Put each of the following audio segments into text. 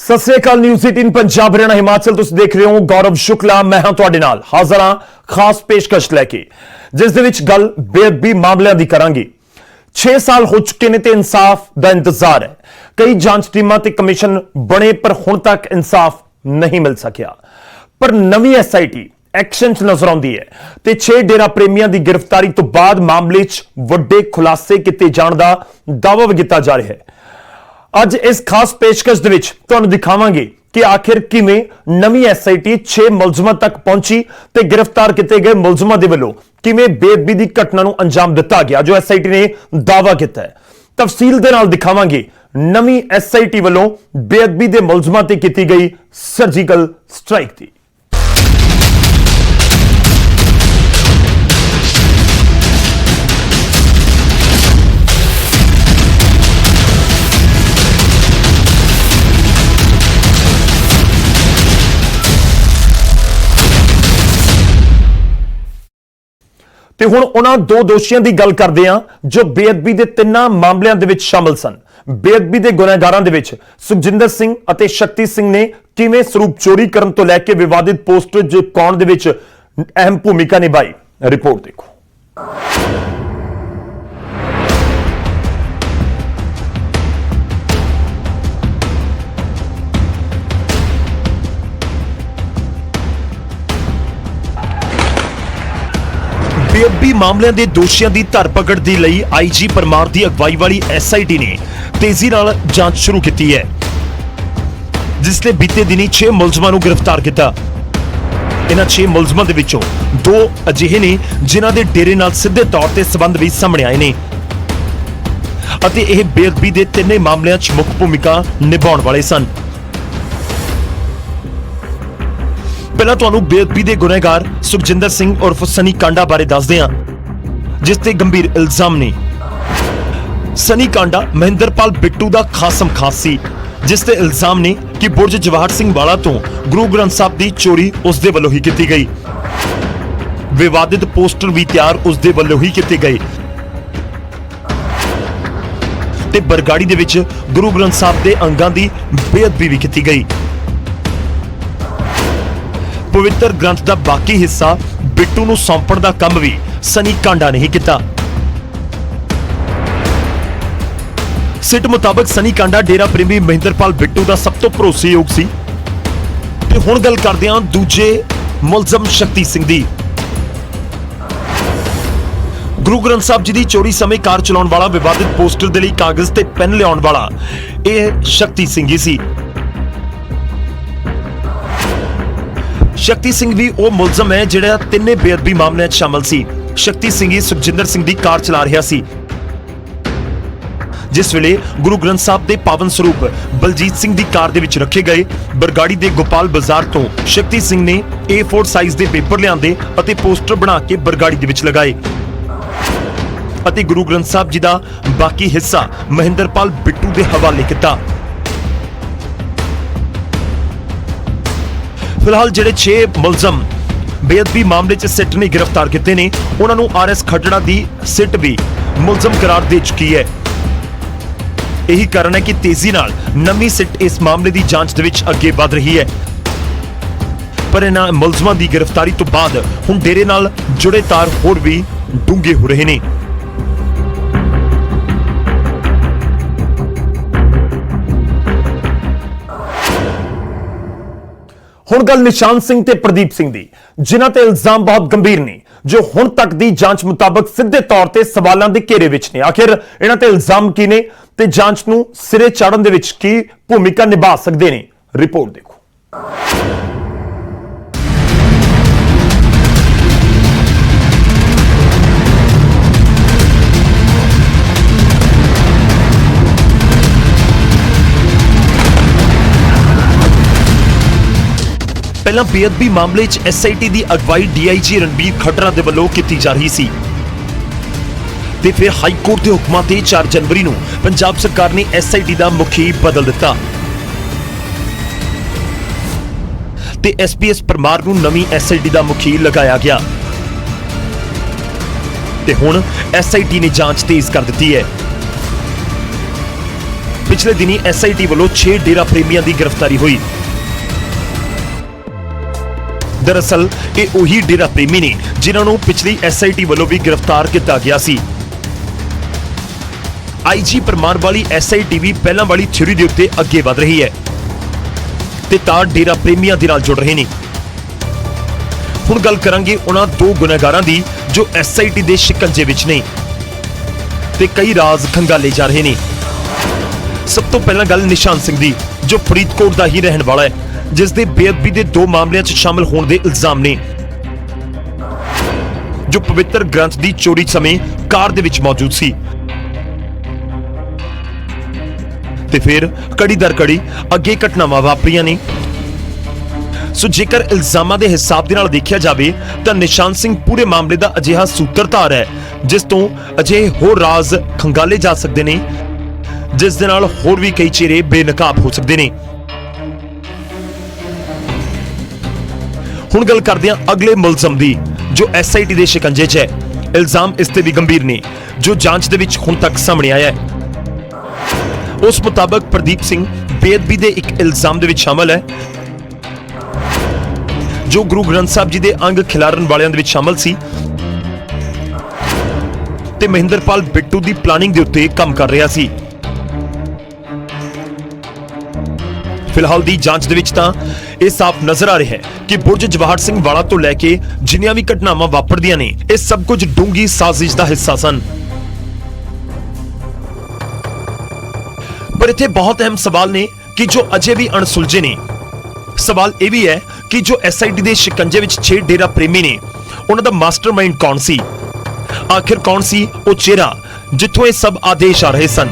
सत श्री अकाल। न्यूज़ 18 पंजाब हरियाणा हिमाचल तुसीं देख रहे हो। गौरव शुक्ला मैं हां तुहाडे नाल हाज़र हां खास पेशकश लैके जिस दे विच गल बेअदबी मामलिਆਂ ਦੀ करांगे। 6 साल हो चुके ने ते इंसाफ दा इंतजार है। कई जांच टीमां ते कमीशन बने पर हुण तक इंसाफ नहीं मिल सकिया। पर नवीं SIT एक्शन च नजर आउंदी है ते 6 डेरा प्रेमियां दी गिरफ्तारी तो बाद मामले च वड्डे खुलासे कीते जाण दा दावा भी कीता जा रहा है। ਅੱਜ इस खास पेशकश ਦੇ ਵਿੱਚ ਤੁਹਾਨੂੰ ਦਿਖਾਵਾਂਗੇ ਕਿ ਆਖਿਰ ਕਿਵੇਂ ਨਵੀਂ SIT 6 ਮੁਲਜ਼ਮਾਂ ਤੱਕ ਪਹੁੰਚੀ ਤੇ ਗ੍ਰਿਫਤਾਰ ਕੀਤੇ ਗਏ ਮੁਲਜ਼ਮਾਂ ਦੇ ਵੱਲੋਂ ਕਿਵੇਂ ਬੇਅਦਬੀ ਦੀ ਘਟਨਾ ਨੂੰ ਅੰਜਾਮ ਦਿੱਤਾ ਗਿਆ ਜੋ SIT ਨੇ ਦਾਅਵਾ ਕੀਤਾ ਹੈ। ਤਫਸੀਲ ਦੇ ਨਾਲ ਦਿਖਾਵਾਂਗੇ ਨਵੀਂ SIT ਵੱਲੋਂ ਬੇਅਦਬੀ ਦੇ ਮੁਲਜ਼ਮਾਂ ਤੇ ਕੀਤੀ ਗਈ ਸਰਜੀਕਲ ਸਟ੍ਰਾਈਕ ਦੀ। ਤੇ ਹੁਣ ਉਹਨਾਂ ਦੋ ਦੋਸ਼ੀਆਂ ਦੀ ਗੱਲ ਕਰਦੇ ਹਾਂ ਜੋ ਬੇਅਦਬੀ ਦੇ ਤਿੰਨਾਂ ਮਾਮਲਿਆਂ ਦੇ ਵਿੱਚ ਸ਼ਾਮਲ ਸਨ। ਬੇਅਦਬੀ ਦੇ ਗੁਨਾਹਗਾਰਾਂ ਦੇ ਵਿੱਚ ਸੁਖਜਿੰਦਰ ਸਿੰਘ ਅਤੇ ਸ਼ਕਤੀ ਸਿੰਘ ਨੇ ਕਿਵੇਂ ਸਰੂਪ ਚੋਰੀ ਕਰਨ ਤੋਂ ਲੈ ਕੇ ਵਿਵਾਦਿਤ ਪੋਸਟਰ ਜਿਪਕਾਉਣ ਦੇ ਵਿੱਚ ਅਹਿਮ ਭੂਮਿਕਾ ਨਿਭਾਈ। ਰਿਪੋਰਟ ਦੇਖੋ। बेअदबी मामलों के दोषियों की धरपकड़ के लिए IG परमार की अगवाई वाली SIT ने तेजी नाल जांच शुरू की है जिसने बीते दिनी 6 मुलजमां नूं गिरफ्तार किया। इन्हां 6 मुलजमां दे विचों 2 अजिहे ने जिन्हां दे डेरे नाल सीधे तौर ते संबंध भी सामने आए ने अते इह बेअदबी दे तिन्ने मामलिਆਂ 'ਚ मुख भूमिका निभाउण वाले सन। पहला तुहानू बेअदबी दे गुनहगार सुखजिंदर सिंह उर्फ सनी कांडा बारे दसदे हां जिस ते गंभीर इल्जाम ने। सनी कांडा महेंद्रपाल बिट्टू दा खासम खास सी जिस ते इल्जाम ने कि बुर्ज जवाहर सिंह वाला तो गुरु ग्रंथ साहब दी चोरी उस दे वल्लों ही की गई। विवादित पोस्टर भी तैयार उस दे वल्लों ही किए गए ते बरगाड़ी दे विच गुरु ग्रंथ साहब दे अंगां दी बेअदबी भी की गई। पवित्र ग्रंथ का बाकी हिस्सा बिट्टू नूं सौंपण दा काम भी सनी कांडा ने ही किया। सिट मुताबिक सनी कांडा डेरा प्रेमी महेंद्रपाल बिट्टू का सब तो भरोसेयोग सी। ते हुण गल करदे हां दूजे मुलजम शक्ति सिंह दी। गुरु ग्रंथ साहब जी की चोरी समय कार चलाउण वाला विवादित पोस्टर दे लई कागज ते पेन लियाउण वाला यह शक्ति सिंह ही सी। शक्ति सिंह भी वो मुलजम है जिहड़ा तिन्ने बेअदबी मामलिਆਂ 'ਚ शामिल सी। शक्ति सिंह ही सुखजिंदर सिंह की कार चला रहा सी जिस वेले गुरु ग्रंथ साहब के पावन स्वरूप बलजीत सिंह की कार दे विच रखे गए। बरगाड़ी के गोपाल बाजार तो शक्ति सिंह ने A4 साइज के पेपर लियाते अते पोस्टर बना के बरगाड़ी दे विच लगाए अते गुरु ग्रंथ साहब जी का बाकी हिस्सा महेंद्रपाल बिट्टू के हवाले किया। फिलहाल जिहड़े 6 मुलजम बेअदबी मामले च सिट ने गिरफ्तार किए ने उन्हां नूं RS खट्टड़ा दी सिट भी मुलजम करार दे चुकी है। यही कारण है कि तेजी नाल नवीं सिट इस मामले की जांच दे विच अगे वध रही है। पर इन्हां मुलजमां की गिरफ्तारी तो बाद हुण डेरे नाल जुड़े तार होर भी डूंगे हो रहे ने। हुण गल निशान सिंह ते प्रदीप सिंह दी जिन्हां ते इल्जाम बहुत गंभीर ने जो हुण तक दी जांच मुताबिक सीधे तौर ते सवालां दे घेरे विच ने। आखिर इन्हां ते इल्जाम की ने ते जांच नूं सिरे चाढ़न दे विच की भूमिका निभा सकदे ने। रिपोर्ट देखो। पहला बेअदबी मामले च SIT की अगवाई DIG रणबीर खट्टड़ा दे वल्लों की जा रही सी ते फिर हाई कोर्ट के हुक्मां ते 4 जनवरी नूं पंजाब सरकार ने SIT का मुखी बदल दिता ते SPS परमार नूं नवीं SIT का मुखी लगाया गया ते हुण SIT ने जांच तेज कर दी है। ਪਿਛਲੇ ਦਿਨੀ SIT ਵੱਲੋਂ 6 ਡੇਰਾ ਪ੍ਰੇਮੀਆਂ ਦੀ ਗ੍ਰਿਫਤਾਰੀ ਹੋਈ। ਦਰਅਸਲ ਇਹ ਉਹੀ ਡੇਰਾ ਪ੍ਰੇਮੀ ਨੇ ਜਿਨ੍ਹਾਂ ਨੂੰ ਪਿਛਲੀ SIT ਵੱਲੋਂ ਵੀ ਗ੍ਰਿਫਤਾਰ ਕੀਤਾ ਗਿਆ ਸੀ। IG ਪਰਮਾਰ ਵਾਲੀ SIT ਵੀ ਪਹਿਲਾਂ ਵਾਲੀ ਥਿਊਰੀ ਦੇ ਉੱਤੇ ਅੱਗੇ ਵਧ ਰਹੀ ਹੈ ਤੇ ਤਾਂ ਡੇਰਾ ਪ੍ਰੇਮੀਆਂ ਦੇ ਨਾਲ ਜੁੜ ਰਹੇ ਨੇ। ਹੁਣ ਗੱਲ ਕਰਾਂਗੇ ਉਹਨਾਂ ਦੋ ਗੁਨਾਹਗਾਰਾਂ ਦੀ ਜੋ SIT ਦੇ ਸ਼ਿਕੰਜੇ ਵਿੱਚ ਨੇ ਤੇ ਕਈ ਰਾਜ਼ ਖੰਗਾਲੇ ਜਾ ਰਹੇ ਨੇ। ਸਭ ਤੋਂ ਪਹਿਲਾਂ ਗੱਲ ਨਿਸ਼ਾਨ ਸਿੰਘ ਦੀ, ਜੋ ਫਰੀਦਕੋਟ ਦਾ ਹੀ ਰਹਿਣ ਵਾਲਾ ਹੈ, ਜਿਸ ਦੇ ਬੇਅਦਬੀ ਦੇ 2 ਮਾਮਲਿਆਂ 'ਚ ਸ਼ਾਮਲ ਹੋਣ ਦੇ ਇਲਜ਼ਾਮ ਨੇ, ਜੋ ਪਵਿੱਤਰ ਗ੍ਰੰਥ ਦੀ ਚੋਰੀ ਸਮੇਂ ਕਾਰ ਦੇ ਵਿੱਚ ਮੌਜੂਦ ਸੀ ਤੇ ਫਿਰ ਕੜੀ ਦਰ ਕੜੀ ਅੱਗੇ ਘਟਨਾਵਾਂ ਵਾਪਰੀਆਂ ਨੇ। ਸੋ ਜੇਕਰ ਇਲਜ਼ਾਮਾਂ ਦੇ ਹਿਸਾਬ ਦੇ ਨਾਲ ਦੇਖਿਆ ਜਾਵੇ ਤਾਂ ਨਿਸ਼ਾਨ ਸਿੰਘ ਪੂਰੇ ਮਾਮਲੇ ਦਾ ਅਜਿਹਾ ਸੂਤਰਧਾਰ ਹੈ ਜਿਸ ਤੋਂ ਅਜਿਹੇ ਹੋਰ ਰਾਜ਼ ਖੰਗਾਲੇ ਜਾ ਸਕਦੇ ਨੇ, ਜਿਸ ਦੇ ਨਾਲ ਹੋਰ ਵੀ ਕਈ ਚਿਹਰੇ ਬੇਨਕਾਬ ਹੋ ਸਕਦੇ ਨੇ। ਹੁਣ ਗੱਲ ਕਰਦੇ ਹਾਂ ਅਗਲੇ ਮੁਲਜ਼ਮ ਦੀ, ਜੋ SIT ਦੇ ਸ਼ਿਕੰਜੇ 'ਚ ਹੈ। ਇਲਜ਼ਾਮ ਇਸ ਤੇ ਵੀ ਗੰਭੀਰ ਨੇ, ਜੋ ਜਾਂਚ ਦੇ ਵਿੱਚ ਹੁਣ ਤੱਕ ਸਾਹਮਣੇ ਆਇਆ ਹੈ। ਉਸ ਮੁਤਾਬਕ ਪ੍ਰਦੀਪ ਸਿੰਘ ਬੇਅਦਬੀ ਦੇ ਇੱਕ ਇਲਜ਼ਾਮ ਦੇ ਵਿੱਚ ਸ਼ਾਮਲ ਹੈ, ਜੋ ਗੁਰੂ ਗ੍ਰੰਥ ਸਾਹਿਬ ਜੀ ਦੇ ਅੰਗ ਖਿਲਾਰਨ ਵਾਲਿਆਂ ਦੇ ਵਿੱਚ ਸ਼ਾਮਲ ਸੀ ਤੇ ਮਹਿੰਦਰਪਾਲ ਬਿੱਟੂ ਦੀ ਪਲਾਨਿੰਗ ਦੇ ਉੱਤੇ ਕੰਮ ਕਰ ਰਿਹਾ ਸੀ। ਫਿਲਹਾਲ ਦੀ ਜਾਂਚ ਦੇ ਵਿੱਚ ਤਾਂ ਇਹ ਸਾਫ਼ ਨਜ਼ਰ ਆ ਰਿਹਾ ਹੈ ਕਿ ਬੁਰਜ ਜਵਾਹਰ ਸਿੰਘ ਵਾਲਾ ਤੋਂ ਲੈ ਕੇ ਜਿੰਨੀਆਂ ਵੀ ਘਟਨਾਵਾਂ ਵਾਪਰਦੀਆਂ ਨੇ, ਇਹ ਸਭ ਕੁਝ ਡੂੰਗੀ ਸਾਜ਼ਿਸ਼ ਦਾ ਹਿੱਸਾ ਸਨ। ਪਰ ਇੱਥੇ ਬਹੁਤ ਅਹਿਮ ਸਵਾਲ ਨੇ ਕਿ ਜੋ ਅਜੇ ਵੀ ਅਣਸੁਲਝੇ ਨੇ। ਸਵਾਲ ਇਹ ਵੀ ਹੈ ਕਿ ਜੋ SIT ਦੇ ਸ਼ਿਕੰਜੇ ਵਿੱਚ 6 ਡੇਰਾ ਪ੍ਰੇਮੀ ਨੇ, ਉਹਨਾਂ ਦਾ ਮਾਸਟਰਮਾਈਂਡ ਕੌਣ ਸੀ? ਆਖਿਰ ਕੌਣ ਸੀ ਉਹ ਚਿਹਰਾ ਜਿੱਥੋਂ ਇਹ ਸਭ ਆਦੇਸ਼ ਆ ਰਹੇ ਸਨ?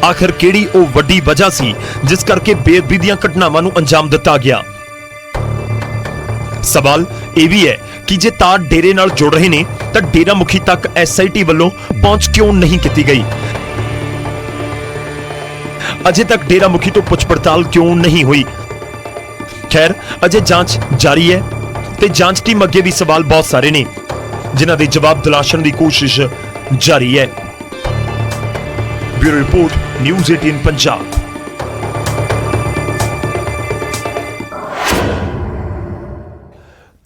ਆਖਿਰ ਕਿਹੜੀ ਉਹ ਵੱਡੀ ਵਜ੍ਹਾ ਸੀ ਜਿਸ ਕਰਕੇ ਬੇਅਦਬੀ ਦੀਆਂ ਘਟਨਾਵਾਂ ਨੂੰ ਅੰਜਾਮ ਦਿੱਤਾ ਗਿਆ? ਸਵਾਲ ਇਹ ਵੀ ਹੈ ਕਿ ਜੇ ਤਾਰ ਡੇਰੇ ਨਾਲ ਜੁੜ ਰਹੇ ਨੇ ਤਾਂ ਡੇਰਾ ਮੁਖੀ ਤੱਕ SIT ਵੱਲੋਂ ਪਹੁੰਚ ਕਿਉਂ ਨਹੀਂ ਕੀਤੀ ਗਈ? ਅਜੇ ਤੱਕ ਡੇਰਾ ਮੁਖੀ ਤੋਂ ਪੁੱਛ ਪੜਤਾਲ ਕਿਉਂ ਨਹੀਂ ਹੋਈ? ਖੈਰ, ਅਜੇ ਜਾਂਚ ਜਾਰੀ ਹੈ ਤੇ ਜਾਂਚ ਟੀਮ ਅੱਗੇ ਵੀ ਸਵਾਲ ਬਹੁਤ ਸਾਰੇ ਨੇ ਜਿਨ੍ਹਾਂ ਦੇ ਜਵਾਬ ਤਲਾਸ਼ਣ ਦੀ ਕੋਸ਼ਿਸ਼ ਜਾਰੀ ਹੈ। Bureau report, news 18 Punjab.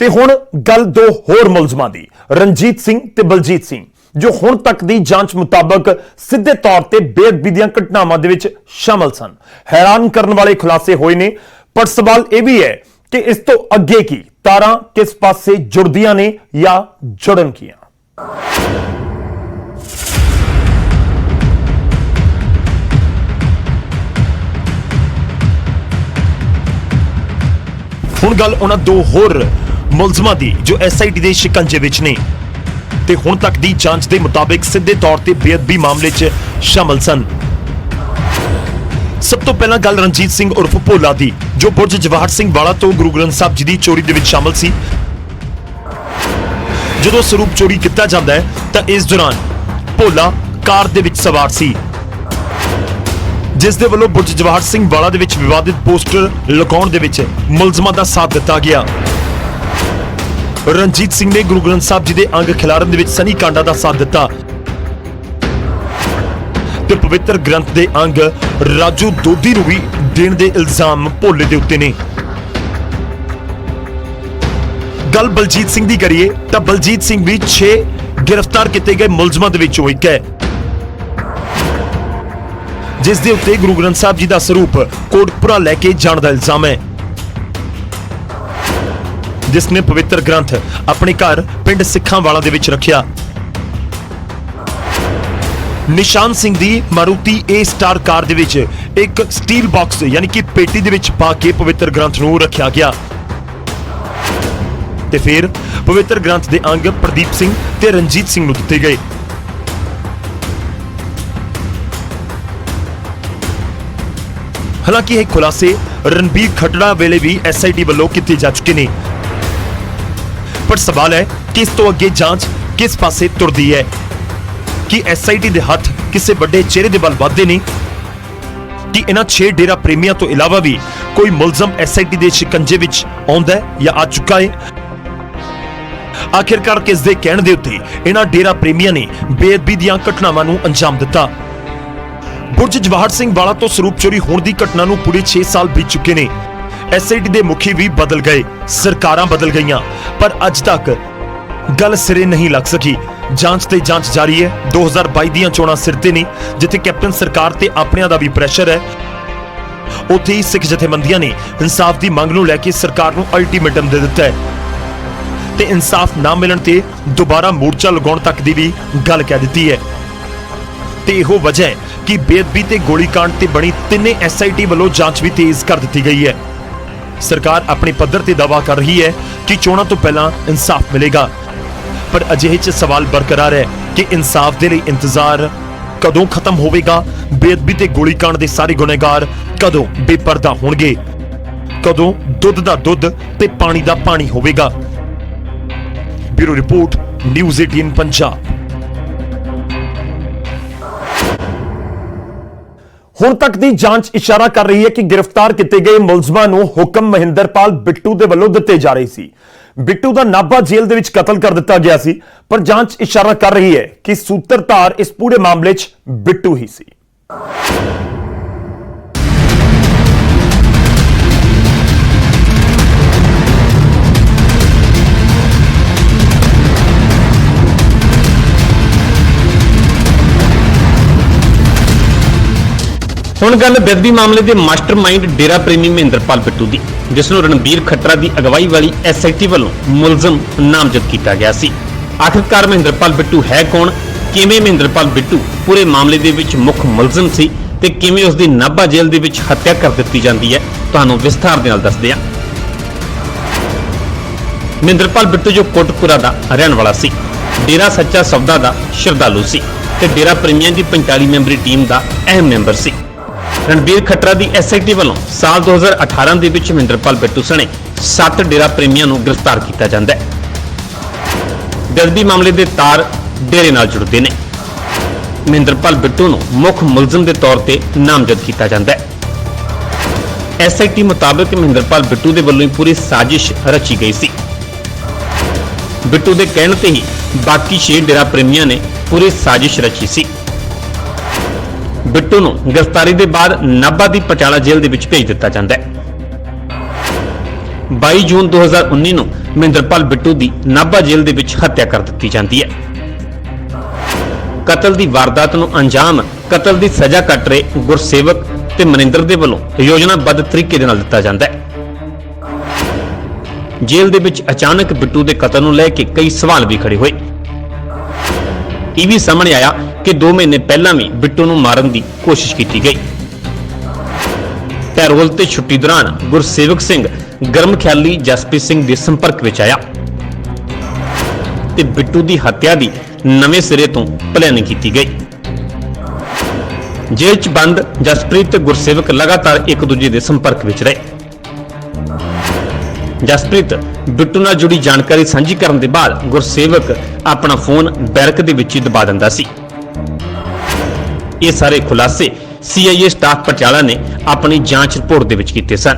ਤੇ ਹੁਣ ਗੱਲ ਦੋ ਹੋਰ ਮੁਲਜ਼ਮਾਂ ਦੀ, ਰਣਜੀਤ ਸਿੰਘ ਤੇ ਬਲਜੀਤ ਸਿੰਘ, ਜੋ ਹੁਣ ਤੱਕ ਦੀ ਜਾਂਚ ਮੁਤਾਬਕ ਸਿੱਧੇ ਤੌਰ ਤੇ ਬੇਅਦਬੀ ਦੀਆਂ ਘਟਨਾਵਾਂ ਦੇ ਵਿੱਚ ਸ਼ਾਮਲ ਸਨ। ਹੈਰਾਨ ਕਰਨ ਵਾਲੇ ਖੁਲਾਸੇ ਹੋਏ ਨੇ, ਪਰ ਸਵਾਲ ਇਹ ਵੀ ਹੈ ਕਿ ਇਸ ਤੋਂ ਅੱਗੇ ਕੀ ਤਾਰਾਂ ਕਿਸ ਪਾਸੇ ਜੁੜਦੀਆਂ ਨੇ ਜਾਂ ਜੁੜਨਗੀਆਂ। ਹੁਣ ਗੱਲ ਉਹਨਾਂ ਦੋ ਹੋਰ ਮੁਲਜ਼ਮਾਂ ਦੀ ਜੋ SIT ਦੇ ਸ਼ਿਕੰਜੇ ਵਿੱਚ ਨੇ ਤੇ ਹੁਣ ਤੱਕ ਦੀ ਜਾਂਚ ਦੇ ਮੁਤਾਬਿਕ ਸਿੱਧੇ ਤੌਰ ਤੇ ਬੇਅਦਬੀ ਮਾਮਲੇ 'ਚ ਸ਼ਾਮਲ ਸਨ। ਸਭ ਤੋਂ ਪਹਿਲਾਂ ਗੱਲ ਰਣਜੀਤ ਸਿੰਘ ਉਰਫ ਭੋਲਾ ਦੀ, ਜੋ ਬੁਰਜ ਜਵਾਹਰ ਸਿੰਘ ਵਾਲਾ ਤੋਂ ਗੁਰੂ ਗ੍ਰੰਥ ਸਾਹਿਬ ਜੀ ਦੀ ਚੋਰੀ ਦੇ ਵਿੱਚ ਸ਼ਾਮਲ ਸੀ। ਜਦੋਂ ਸਰੂਪ ਚੋਰੀ ਕੀਤਾ ਜਾਂਦਾ ਹੈ ਤਾਂ ਇਸ ਦੌਰਾਨ ਭੋਲਾ ਕਾਰ ਦੇ ਵਿੱਚ ਸਵਾਰ ਸੀ, ਜਿਸ ਦੇ ਵੱਲੋਂ ਬੁਰਜ ਜਵਾਹਰ ਸਿੰਘ ਵਾਲਾ ਦੇ ਵਿੱਚ ਵਿਵਾਦਿਤ ਪੋਸਟਰ ਲਗਾਉਣ ਦੇ ਵਿੱਚ ਮੁਲਜ਼ਮਾਂ ਦਾ ਸਾਥ ਦਿੱਤਾ ਗਿਆ। ਰਣਜੀਤ ਸਿੰਘ ਨੇ ਗੁਰੂ ਗ੍ਰੰਥ ਸਾਹਿਬ ਜੀ ਦੇ ਅੰਗ ਖਿਲਾਰਨ ਦੇ ਵਿੱਚ ਸਨੀ ਕਾਂਡਾ ਦਾ ਸਾਥ ਦਿੱਤਾ ਤੇ ਪਵਿੱਤਰ ਗ੍ਰੰਥ ਦੇ ਅੰਗ ਰਾਜੂ ਦੋਦੀ ਨੂੰ ਵੀ ਦੇਣ ਦੇ ਇਲਜ਼ਾਮ ਭੋਲੇ ਦੇ ਉੱਤੇ ਨੇ। ਗੱਲ ਬਲਜੀਤ ਸਿੰਘ ਦੀ ਕਰੀਏ ਤਾਂ ਬਲਜੀਤ ਸਿੰਘ ਵੀ 6 ਗ੍ਰਿਫਤਾਰ ਕੀਤੇ ਗਏ ਮੁਲਜ਼ਮਾਂ ਦੇ ਵਿੱਚੋਂ ਇੱਕ ਹੈ, ਜਿਸ ਦੇ ਉੱਤੇ ਗੁਰੂ ਗ੍ਰੰਥ ਸਾਹਿਬ ਜੀ ਦਾ ਸਰੂਪ ਕੋਟਪੁਰਾ ਲੈ ਕੇ ਜਾਣ ਦਾ ਇਲਜ਼ਾਮ ਹੈ, ਜਿਸ ਨੇ ਪਵਿੱਤਰ ਗ੍ਰੰਥ ਆਪਣੇ ਘਰ ਪਿੰਡ ਸਿੱਖਾਂ ਵਾਲਾ ਦੇ ਵਿੱਚ ਰੱਖਿਆ। ਨਿਸ਼ਾਨ ਸਿੰਘ ਦੀ ਮਾਰੂਤੀ A ਸਟਾਰ ਕਾਰ ਦੇ ਵਿੱਚ ਇੱਕ ਸਟੀਲ ਬਾਕਸ ਯਾਨੀ ਕਿ ਪੇਟੀ ਦੇ ਵਿੱਚ ਪਾ ਕੇ ਪਵਿੱਤਰ ਗ੍ਰੰਥ ਨੂੰ ਰੱਖਿਆ ਗਿਆ ਤੇ ਫਿਰ ਪਵਿੱਤਰ ਗ੍ਰੰਥ ਦੇ ਅੰਗ ਪ੍ਰਦੀਪ ਸਿੰਘ ਤੇ ਰਣਜੀਤ ਸਿੰਘ ਨੂੰ ਦਿੱਤੇ ਗਏ। ਹਾਲਾਂਕਿ ਇਹ ਖੁਲਾਸੇ ਰਣਬੀਰ ਖੱਟੜਾ ਵੇਲੇ ਵੀ SIT ਵੱਲੋਂ ਕੀਤੇ ਜਾ ਚੁੱਕੇ ਨੇ, ਪਰ ਸਵਾਲ ਹੈ ਕਿ ਇਸ ਤੋਂ ਅੱਗੇ ਜਾਂਚ ਕਿਸ ਪਾਸੇ ਤੁਰਦੀ ਹੈ? ਕਿ SIT ਦੇ ਹੱਥ ਕਿਸੇ ਵੱਡੇ ਚਿਹਰੇ ਦੇ ਵੱਲ ਵੱਧਦੇ ਨੇ? ਕਿ ਇਹਨਾਂ 6 ਡੇਰਾ ਪ੍ਰੇਮੀਆਂ ਤੋਂ ਇਲਾਵਾ ਵੀ ਕੋਈ ਮੁਲਜ਼ਮ SIT ਦੇ ਸ਼ਿਕੰਜੇ ਵਿੱਚ ਆਉਂਦਾ ਹੈ ਜਾਂ ਆ ਚੁੱਕਾ ਹੈ? ਆਖਿਰਕਾਰ ਕਿਸ ਦੇ ਕਹਿਣ ਦੇ ਉੱਤੇ ਇਹਨਾਂ ਡੇਰਾ ਪ੍ਰੇਮੀਆਂ ਨੇ ਬੇਅਦਬੀ ਦੀਆਂ ਘਟਨਾਵਾਂ ਨੂੰ ਅੰਜਾਮ ਦਿੱਤਾ? ਬੁਰਜ ਜਵਾਹਰ ਸਿੰਘ ਵਾਲਾ ਤੋਂ ਸਰੂਪ ਚੋਰੀ ਹੋਣ ਦੀ ਘਟਨਾ ਨੂੰ ਪੂਰੇ 6 ਸਾਲ ਬੀਤ ਚੁੱਕੇ ਨੇ। ਐਸਆਈਟੀ ਦੇ ਮੁਖੀ ਵੀ ਬਦਲ ਗਏ, ਸਰਕਾਰਾਂ ਬਦਲ ਗਈਆਂ, ਪਰ ਅੱਜ ਤੱਕ ਗੱਲ ਸਿਰੇ ਨਹੀਂ ਲੱਗ ਸਕੀ। ਜਾਂਚ ਤੇ ਜਾਂਚ ਜਾਰੀ ਹੈ। 2022 ਦੀਆਂ ਚੋਣਾਂ ਸਿਰ ਤੇ ਨੇ, ਜਿੱਥੇ ਕੈਪਟਨ ਸਰਕਾਰ ਤੇ ਆਪਣਿਆਂ ਦਾ ਵੀ ਪ੍ਰੈਸ਼ਰ ਹੈ। ਉੱਥੇ ਹੀ ਸਿੱਖ ਜਥੇਬੰਦੀਆਂ ਨੇ ਇਨਸਾਫ ਦੀ ਮੰਗ ਨੂੰ ਲੈ ਕੇ ਸਰਕਾਰ ਨੂੰ ਅਲਟੀਮੇਟਮ ਦੇ ਦਿੱਤਾ ਹੈ ਤੇ ਇਨਸਾਫ ਨਾ ਮਿਲਣ ਤੇ ਦੁਬਾਰਾ ਮੋਰਚਾ ਲਗਾਉਣ ਤੱਕ ਦੀ ਵੀ ਗੱਲ ਕਹਿ ਦਿੱਤੀ ਹੈ। ਤੇ ਇਹੋ ਵਜ੍ਹਾ ਹੈ ਕਿ ਬੇਅਦਬੀ ਤੇ ਗੋਲੀकांड ਤੇ ਬਣੀ ਤਿੰਨੇ ਐਸਆਈਟੀ ਵੱਲੋਂ ਜਾਂਚ ਵੀ ਤੇਜ਼ ਕਰ ਦਿੱਤੀ ਗਈ ਹੈ। ਸਰਕਾਰ ਆਪਣੇ ਪੱਧਰ ਤੇ ਦਾਅਵਾ ਕਰ ਰਹੀ ਹੈ ਕਿ ਚੋਣਾਂ ਤੋਂ ਪਹਿਲਾਂ ਇਨਸਾਫ ਮਿਲੇਗਾ, ਪਰ ਅਜਿਹੇ 'ਚ ਸਵਾਲ ਬਰਕਰਾਰ ਹੈ ਕਿ ਇਨਸਾਫ ਦੇ ਲਈ ਇੰਤਜ਼ਾਰ ਕਦੋਂ ਖਤਮ ਹੋਵੇਗਾ। ਬੇਅਦਬੀ ਤੇ ਗੋਲੀकांड ਦੇ ਸਾਰੇ ਗੁਨਹਗਾਰ ਕਦੋਂ ਬੇਪਰਦਾ ਹੋਣਗੇ, ਕਦੋਂ ਦੁੱਧ ਦਾ ਦੁੱਧ ਤੇ ਪਾਣੀ ਦਾ ਪਾਣੀ ਹੋਵੇਗਾ। Bureau report, news 18 Punjab. ਹੁਣ ਤੱਕ ਦੀ ਜਾਂਚ ਇਸ਼ਾਰਾ ਕਰ ਰਹੀ ਹੈ ਕਿ ਗ੍ਰਿਫਤਾਰ ਕੀਤੇ ਗਏ ਮੁਲਜ਼ਮਾਂ ਨੂੰ ਹੁਕਮ ਮਹਿੰਦਰਪਾਲ ਬਿੱਟੂ ਦੇ ਵੱਲੋਂ ਦਿੱਤੇ ਜਾ ਰਹੇ ਸੀ। ਬਿੱਟੂ ਦਾ ਨਾਭਾ ਜੇਲ੍ਹ ਦੇ ਵਿੱਚ ਕਤਲ ਕਰ ਦਿੱਤਾ ਗਿਆ ਸੀ, ਪਰ ਜਾਂਚ ਇਸ਼ਾਰਾ ਕਰ ਰਹੀ ਹੈ ਕਿ ਸੂਤਰਧਾਰ ਇਸ ਪੂਰੇ ਮਾਮਲੇ 'ਚ ਬਿੱਟੂ ਹੀ ਸੀ। ਹੁਣ ਗੱਲ ਬੇਅਦਬੀ ਮਾਮਲੇ ਦੇ ਮਾਸਟਰਮਾਈਂਡ ਡੇਰਾ ਪ੍ਰੇਮੀ ਮਹਿੰਦਰਪਾਲ ਬਿੱਟੂ ਦੀ, ਜਿਸ ਨੂੰ ਰਣਬੀਰ ਖੱਟਰ ਦੀ ਅਗਵਾਈ ਵਾਲੀ ਐਸਆਈਟੀ ਵੱਲੋਂ ਮੁਲਜ਼ਮ ਨਾਮਜ਼ਦ ਕੀਤਾ ਗਿਆ ਸੀ। ਆਖਿਰਕਾਰ ਮਹਿੰਦਰਪਾਲ ਬਿੱਟੂ ਹੈ ਕੌਣ, ਕਿਵੇਂ ਮਹਿੰਦਰਪਾਲ ਬਿੱਟੂ ਪੂਰੇ ਮਾਮਲੇ ਦੇ ਵਿੱਚ ਮੁੱਖ ਮੁਲਜ਼ਮ ਸੀ ਤੇ ਕਿਵੇਂ ਉਸ ਦੀ ਨਾਭਾ ਜੇਲ੍ਹ ਦੇ ਵਿੱਚ ਹੱਤਿਆ ਕਰ ਦਿੱਤੀ ਜਾਂਦੀ ਹੈ, ਤੁਹਾਨੂੰ ਵਿਸਥਾਰ ਦੇ ਨਾਲ ਦੱਸਦੇ ਹਾਂ। ਮਹਿੰਦਰਪਾਲ ਬਿੱਟੂ ਜੋ ਕੋਟਕਪੂਰਾ ਦਾ ਰਹਿਣ ਵਾਲਾ ਸੀ, ਡੇਰਾ ਸੱਚਾ ਸੌਦਾ ਦਾ ਸ਼ਰਧਾਲੂ ਸੀ ਤੇ ਡੇਰਾ ਪ੍ਰੇਮੀਆਂ ਦੀ 45 ਮੈਂਬਰੀ ਟੀਮ ਦਾ ਅਹਿਮ ਮੈਂਬਰ ਸੀ। ਰਣਬੀਰ ਖੱਟਰ ਦੀ ਐਸਆਈਟੀ ਵੱਲੋਂ ਸਾਲ 2018 ਦੇ ਵਿੱਚ ਮਹਿੰਦਰਪਾਲ ਬਿੱਟੂ ਸਣੇ 7 ਡੇਰਾ ਪ੍ਰੇਮੀਆਂ ਨੂੰ ਗ੍ਰਿਫਤਾਰ ਕੀਤਾ ਜਾਂਦਾ ਹੈ। ਬੇਅਦਬੀ ਮਾਮਲੇ ਦੇ ਤਾਰ ਡੇਰੇ ਨਾਲ ਜੁੜਦੇ ਨੇ। ਮਹਿੰਦਰਪਾਲ ਬਿੱਟੂ ਨੂੰ ਮੁੱਖ ਮੁਲਜ਼ਮ ਦੇ ਤੌਰ ਤੇ ਨਾਮਜ਼ਦ ਕੀਤਾ ਜਾਂਦਾ ਹੈ। ਐਸਆਈਟੀ ਮੁਤਾਬਕ ਮਹਿੰਦਰਪਾਲ ਬਿੱਟੂ ਦੇ ਵੱਲੋਂ ਹੀ ਪੂਰੀ ਸਾਜ਼ਿਸ਼ ਰਚੀ ਗਈ ਸੀ। ਬਿੱਟੂ ਦੇ ਕਹਿਣ ਤੇ ਹੀ ਬਾਕੀ 6 ਡੇਰਾ ਪ੍ਰੇਮੀਆਂ ਨੇ ਪੂਰੀ ਸਾਜ਼ਿਸ਼ ਰਚੀ ਸੀ। ਬਿੱਟੂ ਨੂੰ ਗ੍ਰਿਫਤਾਰੀ ਦੇ ਬਾਅਦ ਨਾਭਾ ਦੀ ਪਟਿਆਲਾ ਜੇਲ੍ਹ ਦੇ ਵਿੱਚ ਭੇਜ ਦਿੱਤਾ ਜਾਂਦਾ ਹੈ। 22 ਜੂਨ 2019 ਨੂੰ ਮਹਿੰਦਰਪਾਲ ਬਿੱਟੂ ਦੀ ਨਾਭਾ ਜੇਲ੍ਹ ਦੇ ਵਿੱਚ ਹੱਤਿਆ ਕਰ ਦਿੱਤੀ ਜਾਂਦੀ ਹੈ। ਕਤਲ ਦੀ ਵਾਰਦਾਤ ਨੂੰ ਅੰਜਾਮ ਕਤਲ ਦੀ ਸਜ਼ਾ ਕੱਟ ਰਹੇ ਗੁਰਸੇਵਕ ਤੇ ਮਨਿੰਦਰ ਦੇ ਵੱਲੋਂ ਯੋਜਨਾਬੱਧ ਤਰੀਕੇ ਦੇ ਨਾਲ ਦਿੱਤਾ ਜਾਂਦਾ ਹੈ। ਜੇਲ੍ਹ ਦੇ ਵਿੱਚ ਅਚਾਨਕ ਬਿੱਟੂ ਦੇ ਕਤਲ ਨੂੰ ਲੈ ਕੇ ਕਈ ਸਵਾਲ ਵੀ ਖੜੇ ਹੋਏ। ਇਹ ਵੀ ਸਾਹਮਣੇ ਆਇਆ ਕਿ 2 ਮਹੀਨੇ ਪਹਿਲਾਂ ਵੀ ਬਿੱਟੂ ਨੂੰ ਮਾਰਨ ਦੀ ਕੋਸ਼ਿਸ਼ ਕੀਤੀ ਗਈ। ਪੈਰੋਲ ਤੇ ਛੁੱਟੀ ਦੌਰਾਨ ਗੁਰਸੇਵਕ ਸਿੰਘ ਗਰਮ ਖਿਆਲੀ ਜਸਪ੍ਰੀਤ ਸਿੰਘ ਦੇ ਸੰਪਰਕ ਵਿੱਚ ਆਇਆ ਤੇ ਬਿੱਟੂ ਦੀ ਹੱਤਿਆ ਦੀ ਨਵੇਂ ਸਿਰੇ ਤੋਂ ਪਲੈਨਿੰਗ ਕੀਤੀ ਗਈ। ਜੇਲ੍ਹ 'ਚ ਬੰਦ ਜਸਪ੍ਰੀਤ ਤੇ ਗੁਰਸੇਵਕ ਲਗਾਤਾਰ ਇੱਕ ਦੂਜੇ ਦੇ ਸੰਪਰਕ ਵਿੱਚ ਰਹੇ। ਜਸਪ੍ਰੀਤ ਬਿੱਟੂ ਨਾਲ ਜੁੜੀ ਜਾਣਕਾਰੀ ਸਾਂਝੀ ਕਰਨ ਦੇ ਬਾਅਦ ਗੁਰਸੇਵਕ ਆਪਣਾ ਫੋਨ ਬੈਰਕ ਦੇ ਵਿੱਚ ਹੀ ਦਬਾ ਦਿੰਦਾ ਸੀ। ਇਹ ਸਾਰੇ ਖੁਲਾਸੇ ਸੀਆਈਏ ਸਟਾਫ ਪਟਿਆਲਾ ਨੇ ਆਪਣੀ ਜਾਂਚ ਰਿਪੋਰਟ ਦੇ ਵਿੱਚ ਕੀਤੇ ਸਨ,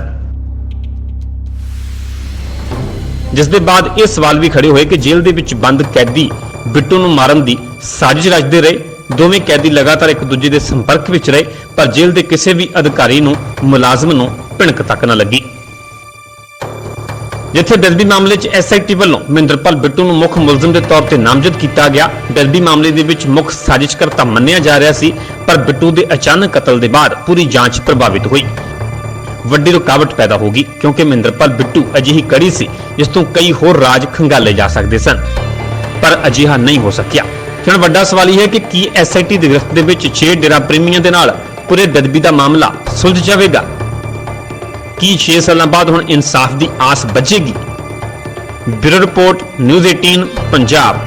ਜਿਸ ਦੇ ਬਾਅਦ ਇਹ ਸਵਾਲ ਵੀ ਖੜੇ ਹੋਏ ਕਿ ਜੇਲ੍ਹ ਦੇ ਵਿੱਚ ਬੰਦ ਕੈਦੀ ਬਿੱਟੂ ਨੂੰ ਮਾਰਨ ਦੀ ਸਾਜ਼ਿਸ਼ ਰਚਦੇ ਰਹੇ। ਦੋਵੇਂ ਕੈਦੀ ਲਗਾਤਾਰ ਇੱਕ ਦੂਜੇ ਦੇ ਸੰਪਰਕ ਵਿੱਚ ਰਹੇ, ਪਰ ਜੇਲ੍ਹ ਦੇ ਕਿਸੇ ਵੀ ਅਧਿਕਾਰੀ ਨੂੰ, ਮੁਲਾਜ਼ਮ ਨੂੰ ਭਿਣਕ ਤੱਕ ਨਾ ਲੱਗੀ। ਜਿੱਥੇ ਬੇਅਦਬੀ ਮਾਮਲੇ 'ਚ ਐਸਆਈਟੀ ਵੱਲੋਂ ਮਹਿੰਦਰਪਾਲ ਬਿੱਟੂ ਨੂੰ ਮੁੱਖ ਮੁਲਜ਼ਮ ਦੇ ਤੌਰ ਤੇ ਨਾਮਜ਼ਦ ਕੀਤਾ ਗਿਆ। ਬੇਅਦਬੀ ਮਾਮਲੇ ਦੇ ਵਿੱਚ ਮੁੱਖ ਸਾਜ਼ਿਸ਼ਕਰਤਾ ਮੰਨਿਆ ਜਾ ਰਿਹਾ ਸੀ, ਪਰ ਬਿੱਟੂ ਦੇ ਅਚਾਨਕ ਕਤਲ ਦੇ ਬਾਅਦ ਪੂਰੀ ਜਾਂਚ ਪ੍ਰਭਾਵਿਤ ਹੋਈ। ਵੱਡੀ ਰੁਕਾਵਟ ਪੈਦਾ ਹੋ ਗਈ ਕਿਉਂਕਿ ਮਹਿੰਦਰਪਾਲ ਬਿੱਟੂ ਅਜਿਹੀ ਕੜੀ ਸੀ ਜਿਸ ਤੋਂ ਕਈ ਹੋਰ ਰਾਜ ਖੰਗਾਲੇ ਜਾ ਸਕਦੇ ਸਨ, ਪਰ ਅਜਿਹਾ ਨਹੀਂ ਹੋ ਸਕਿਆ। ਹੁਣ ਵੱਡਾ ਸਵਾਲ ਇਹ ਹੈ ਕਿ ਕੀ ਐਸਆਈਟੀ ਦੀ ਗ੍ਰਿਫਤ ਦੇ ਵਿੱਚ 6 ਡੇਰਾ ਪ੍ਰੇਮੀਆਂ ਦੇ ਨਾਲ ਪੂਰੇ ਬੇਅਦਬੀ ਦਾ ਮਾਮਲਾ ਸੁਲਝ ਜਾਵੇਗਾ? ਕੀ 6 ਸਾਲਾਂ ਬਾਅਦ ਹੁਣ ਇਨਸਾਫ ਦੀ ਆਸ ਬਚੇਗੀ? Bureau report, news 18 Punjab.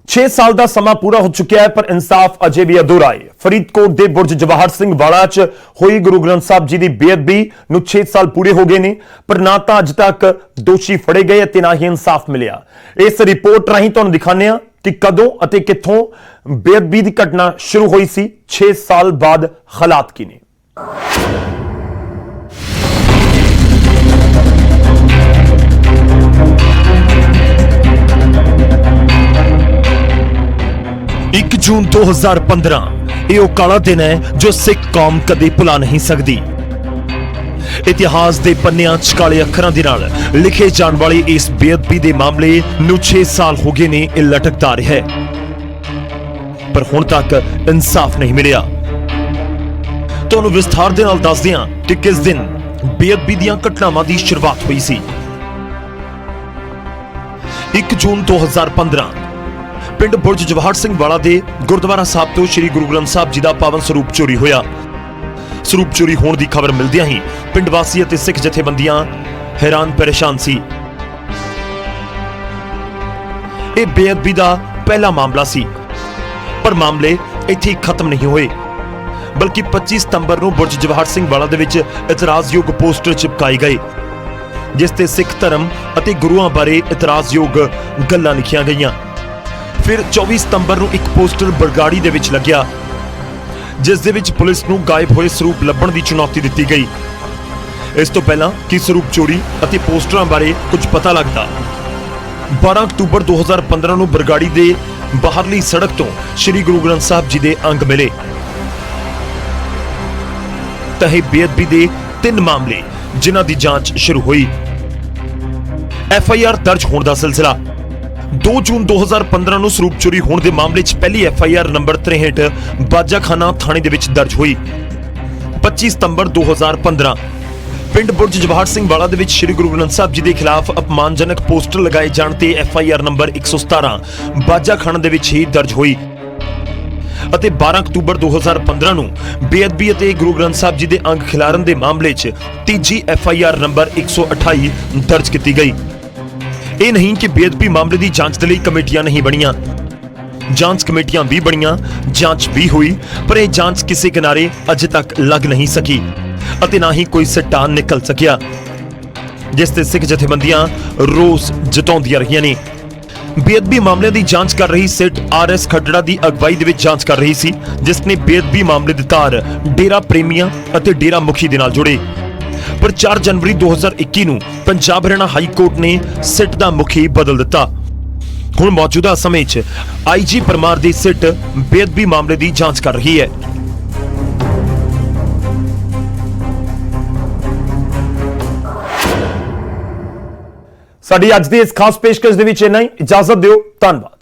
6 ਸਾਲ ਦਾ ਸਮਾਂ ਪੂਰਾ ਹੋ ਚੁੱਕਿਆ ਹੈ, ਪਰ ਇਨਸਾਫ ਅਜੇ ਵੀ ਅਧੂਰਾ ਹੈ। ਫਰੀਦਕੋਟ ਦੇ ਬੁਰਜ ਜਵਾਹਰ ਸਿੰਘ ਵਾਲਾ 'ਚ ਹੋਈ ਗੁਰੂ ਗ੍ਰੰਥ ਸਾਹਿਬ ਜੀ ਦੀ ਬੇਅਦਬੀ ਨੂੰ 6 ਸਾਲ ਪੂਰੇ ਹੋ ਗਏ ਨੇ, ਪਰ ਨਾ ਤਾਂ ਅੱਜ ਤੱਕ ਦੋਸ਼ੀ ਫੜੇ ਗਏ ਤੇ ਨਾ ਹੀ ਇਨਸਾਫ ਮਿਲਿਆ। ਇਸ ਰਿਪੋਰਟ ਰਾਹੀਂ ਤੁਹਾਨੂੰ ਦਿਖਾਉਂਦੇ ਹਾਂ ਕਿ ਕਦੋਂ ਅਤੇ ਕਿੱਥੋਂ ਬੇਅਦਬੀ ਦੀ ਘਟਨਾ ਸ਼ੁਰੂ ਹੋਈ ਸੀ। 6 ਸਾਲ ਬਾਅਦ ਹਾਲਾਤ ਕੀ ਨੇ। ਜੂਨ 2015 ਇਹ ਉਹ ਕਾਲਾ ਦਿਨ ਹੈ ਜੋ ਸਿੱਖ ਕੌਮ ਕਦੇ ਭੁਲਾ ਨਹੀਂ ਸਕਦੀ। ਇਤਿਹਾਸ ਦੇ ਪੰਨਿਆਂ 'ਚ ਕਾਲੇ ਅੱਖਰਾਂ ਦੇ ਨਾਲ ਲਿਖੇ ਜਾਣ ਵਾਲੇ ਇਸ ਬੇਅਦਬੀ ਦੇ ਮਾਮਲੇ ਨੂੰ 6 ਸਾਲ ਹੋ ਗਏ ਨੇ ਇਹ ਲਟਕਦਾ ਰਿਹਾ ਹੈ, ਪਰ ਹੁਣ ਤੱਕ ਇਨਸਾਫ ਨਹੀਂ ਮਿਲਿਆ। ਤੁਹਾਨੂੰ ਵਿਸਥਾਰ ਦੇ ਨਾਲ ਦੱਸਦੇ ਹਾਂ ਕਿ ਕਿਸ ਦਿਨ ਬੇਅਦਬੀ ਦੀਆਂ ਘਟਨਾਵਾਂ ਦੀ ਸ਼ੁਰੂਆਤ ਹੋਈ ਸੀ। 1 ਜੂਨ 2015 ਪਿੰਡ ਬੁਰਜ ਜਵਾਹਰ ਸਿੰਘ ਵਾਲਾ ਦੇ ਗੁਰਦੁਆਰਾ ਸਾਹਿਬ ਤੋਂ ਸ੍ਰੀ ਗੁਰੂ ਗ੍ਰੰਥ ਸਾਹਿਬ ਜੀ ਦਾ ਪਾਵਨ ਸਰੂਪ ਚੋਰੀ ਹੋਇਆ। ਸਰੂਪ ਚੋਰੀ ਹੋਣ ਦੀ ਖਬਰ ਮਿਲਦਿਆਂ ਹੀ ਪਿੰਡ ਵਾਸੀ ਅਤੇ ਸਿੱਖ ਜਥੇਬੰਦੀਆਂ ਹੈਰਾਨ ਪਰੇਸ਼ਾਨ ਸੀ। ਇਹ ਬੇਅਦਬੀ ਦਾ ਪਹਿਲਾ ਮਾਮਲਾ ਸੀ, ਪਰ ਮਾਮਲੇ ਇੱਥੇ ਹੀ ਖਤਮ ਨਹੀਂ ਹੋਏ, ਬਲਕਿ 25 ਸਤੰਬਰ ਨੂੰ ਬੁਰਜ ਜਵਾਹਰ ਸਿੰਘ ਵਾਲਾ ਦੇ ਵਿੱਚ ਇਤਰਾਜ਼ਯੋਗ ਪੋਸਟਰ ਚਿਪਕਾਏ ਗਏ, ਜਿਸ ਤੇ ਸਿੱਖ ਧਰਮ ਅਤੇ ਗੁਰੂਆਂ ਬਾਰੇ ਇਤਰਾਜ਼ਯੋਗ ਗੱਲਾਂ ਲਿਖੀਆਂ ਗਈਆਂ। ਫਿਰ 24 ਸਤੰਬਰ ਨੂੰ ਇੱਕ ਪੋਸਟਰ ਬਰਗਾੜੀ ਦੇ ਵਿੱਚ ਲੱਗਿਆ, ਜਿਸ ਦੇ ਵਿੱਚ ਪੁਲਿਸ ਨੂੰ ਗਾਇਬ ਹੋਏ ਸਰੂਪ ਲੱਭਣ ਦੀ ਚੁਣੌਤੀ ਦਿੱਤੀ ਗਈ। ਇਸ ਤੋਂ ਪਹਿਲਾਂ ਕਿ ਸਰੂਪ ਚੋਰੀ ਅਤੇ ਪੋਸਟਰਾਂ ਬਾਰੇ ਕੁਝ ਪਤਾ ਲੱਗਦਾ, 12 ਅਕਤੂਬਰ 2015 ਨੂੰ ਬਰਗਾੜੀ ਦੇ ਬਾਹਰਲੀ ਸੜਕ ਤੋਂ ਸ੍ਰੀ ਗੁਰੂ ਗ੍ਰੰਥ ਸਾਹਿਬ ਜੀ ਦੇ ਅੰਗ ਮਿਲੇ। ਤਾਂ ਇਹ ਬੇਅਦਬੀ ਦੇ 3 ਮਾਮਲੇ ਜਿਨ੍ਹਾਂ ਦੀ ਜਾਂਚ ਸ਼ੁਰੂ ਹੋਈ। FIR ਦਰਜ ਹੋਣ ਦਾ ਸਿਲਸਿਲਾ 2 ਜੂਨ 2015 ਨੂੰ ਸਰੂਪ ਚੋਰੀ ਹੋਣ ਦੇ ਮਾਮਲੇ 'ਚ ਪਹਿਲੀ FIR ਨੰਬਰ 63 ਬਾਜਾਖਾਨਾ ਥਾਣੇ ਦੇ ਵਿੱਚ ਦਰਜ ਹੋਈ। 25 ਸਤੰਬਰ 2015 ਪਿੰਡ ਬੁਰਜ ਜਵਾਹਰ ਸਿੰਘ ਵਾਲਾ ਦੇ ਵਿੱਚ ਸ੍ਰੀ ਗੁਰੂ ਗ੍ਰੰਥ ਸਾਹਿਬ ਜੀ ਦੇ ਖਿਲਾਫ ਅਪਮਾਨਜਨਕ ਪੋਸਟਰ ਲਗਾਏ ਜਾਣ ਤੇ FIR ਨੰਬਰ 117 ਬਾਜਾਖਾਨਾ ਦੇ ਵਿੱਚ ਹੀ ਦਰਜ ਹੋਈ। ਅਤੇ 12 ਅਕਤੂਬਰ 2015 ਨੂੰ ਬੇਅਦਬੀ ਅਤੇ ਗੁਰੂ ਗ੍ਰੰਥ ਸਾਹਿਬ ਜੀ ਦੇ ਅੰਗ ਖਿਲਾਰਨ ਦੇ ਮਾਮਲੇ 'ਚ ਤੀਜੀ FIR ਨੰਬਰ 128 ਦਰਜ ਕੀਤੀ ਗਈ। ਇਹ ਨਹੀਂ ਕਿ ਬੇਅਦਬੀ ਮਾਮਲੇ ਦੀ ਜਾਂਚ ਦੇ ਲਈ ਕਮੇਟੀਆਂ ਨਹੀਂ ਬਣੀਆਂ, ਜਾਂਚ ਕਮੇਟੀਆਂ ਵੀ ਬਣੀਆਂ, ਜਾਂਚ ਵੀ ਹੋਈ, ਪਰ ਇਹ ਜਾਂਚ ਕਿਸੇ ਕਿਨਾਰੇ ਅਜੇ ਤੱਕ ਲੱਗ ਨਹੀਂ ਸਕੀ ਅਤੇ ਨਾ ਹੀ ਕੋਈ ਸਿੱਟਾ ਨਿਕਲ ਸਕਿਆ, ਜਿਸ ਤੇ ਸਿੱਖ ਜਥੇਬੰਦੀਆਂ ਰੋਸ ਜਤਾਉਂਦੀਆਂ ਰਹੀਆਂ ਨੇ। ਬੇਅਦਬੀ ਮਾਮਲੇ ਦੀ ਜਾਂਚ ਕਰ ਰਹੀ ਸਿੱਟ RS ਖੱਟੜਾ ਦੀ ਅਗਵਾਈ ਦੇ ਵਿੱਚ ਜਾਂਚ ਕਰ ਰਹੀ ਸੀ, ਜਿਸ ਨੇ ਬੇਅਦਬੀ ਮਾਮਲੇ ਦੇ ਤਾਰ ਡੇਰਾ ਪ੍ਰੇਮੀਆਂ ਅਤੇ ਡੇਰਾ ਮੁਖੀ ਦੇ ਨਾਲ ਜੋੜੇ। ਪਰ 4 ਜਨਵਰੀ 2021 ਨੂੰ ਪੰਜਾਬ ਹਰਿਆਣਾ ਹਾਈ ਕੋਰਟ ਨੇ ਸਿੱਟ ਦਾ ਮੁਖੀ ਬਦਲ ਦਿੱਤਾ। ਹੁਣ ਮੌਜੂਦਾ ਸਮੇਂ 'ਚ IG ਪਰਮਾਰ ਦੀ ਸਿੱਟ ਬੇਅਦਬੀ ਮਾਮਲੇ ਦੀ ਜਾਂਚ ਕਰ ਰਹੀ ਹੈ। ਸਾਡੀ ਅੱਜ ਦੀ ਇਸ ਖਾਸ ਪੇਸ਼ਕਸ਼ ਦੇ ਵਿੱਚ ਇੰਨਾ ਹੀ। ਇਜਾਜ਼ਤ ਦਿਓ, ਧੰਨਵਾਦ।